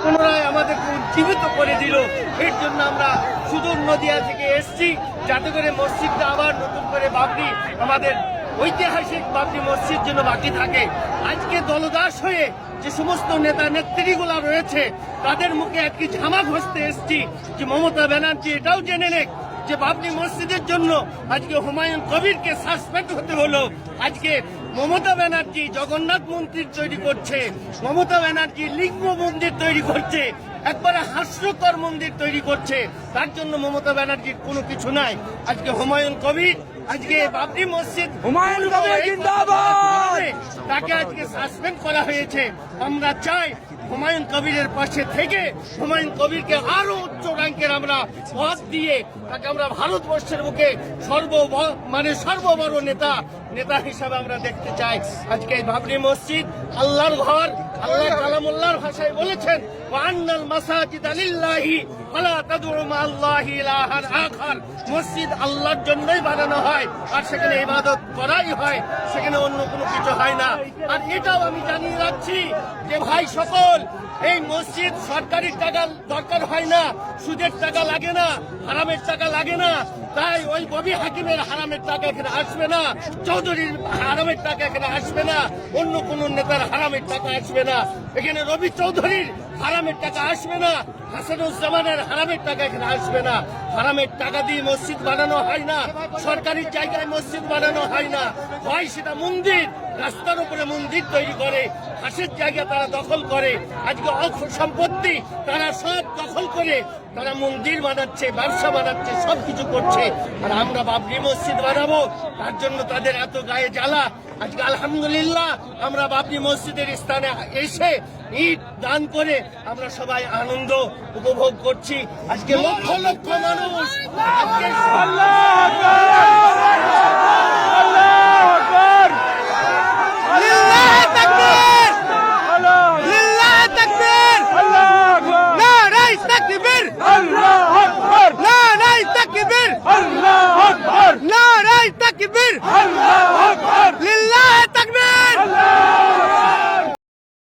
পুনরায় আমাদেরকে উজ্জীবিত করে দিল। এর জন্য আমরা সুদূর নদিয়া থেকে এসছি, যাতে করে মসজিদটা আবার নতুন করে বাবরি, আমাদের ঐতিহাসিক বাবরি মসজিদ যেন বাকি থাকে। আজকে দলদাস হয়ে যে সমস্ত নেতা নেত্রীগুলা রয়েছে, তাদের মুখে একটি ঝামা ঘষতে এসছি যে মমতা ব্যানার্জি এটাও জেনে নেক যে বাবরি মসজিদের জন্য আজকে হুমায়ুন কবিরকে সাসপেন্ড হতে হলো। আজকে মমতা ব্যানার্জি জগন্নাথ মন্দির তৈরি করছে, মমতা ব্যানার্জি লিঙ্গ মন্দির তৈরি করছে, একবারে হাস্যকর মন্দির তৈরি করছে। তার জন্য মমতা ব্যানার্জির কোনো কিছু নাই। আজকে হুমায়ুন কবির, আজকে বাবরি মসজিদ, হুমায়ুন কবির জিন্দাবাদ, তাকে আজকে সাসপেন্ড করা হয়েছে। আমরা চাই হুমায়ুন কবিরের পাশে থেকে হুমায়ুন কবিরকে আরো উচ্চ র্যাঙ্কের আমরা পদ দিয়ে তাকে আমরা ভারতবর্ষের বুকে সর্ববড় নেতা হিসাবে আমরা দেখতে চাই। আজকে বাবরি মসজিদ আল্লাহর ঘর। আল্লাহ কালামুল্লাহর ভাষায় বলেছেন, ওয়ান্নাল মাসাজিদা লিল্লাহি ফালা তাদউ মাআল্লাহি ইলাহান আখার। মসজিদ আল্লাহর জন্যই বানানো হয়, আর সেখানে ইবাদত করাই হয়, সেখানে অন্য কোনো কিছু হয় না। আর এটাও আমি জানিয়ে রাখছি যে ভাই সকল, এই মসজিদ সরকারি টাকা দরকার হয় না, সুদের টাকা লাগে না, হারামের টাকা লাগে না। তাই ওই ববি হাকিমের হারামের টাকা এখানে আসবে না, চৌধুরীর হারামের টাকা এখানে আসবে না, অন্য কোন নেতার হারামের টাকা আসবে না, এখানে রবি চৌধুরীর হারামের টাকা আসবে না, হাসানুজ্জামানের হারামের টাকা এখানে আসবে না। হারামের টাকা দিয়ে মসজিদ বানানো হয় না, সরকারি জায়গায় মসজিদ বানানো হয় না। হয় সেটা মন্দির, রাস্তার উপরে মন্দির তৈরি করে, হাসের জায়গা তারা দখল করে, আজকে সম্পত্তি তারা সব দখল করে তারা মন্দির বানাচ্ছে, ব্যবসা বানাচ্ছে, সবকিছু করছে। আর আমরা বাবরি মসজিদ বানাবো, তার জন্য তাদের এত গায়ে জ্বালা। আজকে আলহামদুলিল্লাহ আমরা বাবরি মসজিদের স্থানে এসে ইট দান করে আমরা সবাই আনন্দ উপভোগ করছি। আজকে লক্ষ লক্ষ মানুষ আজকে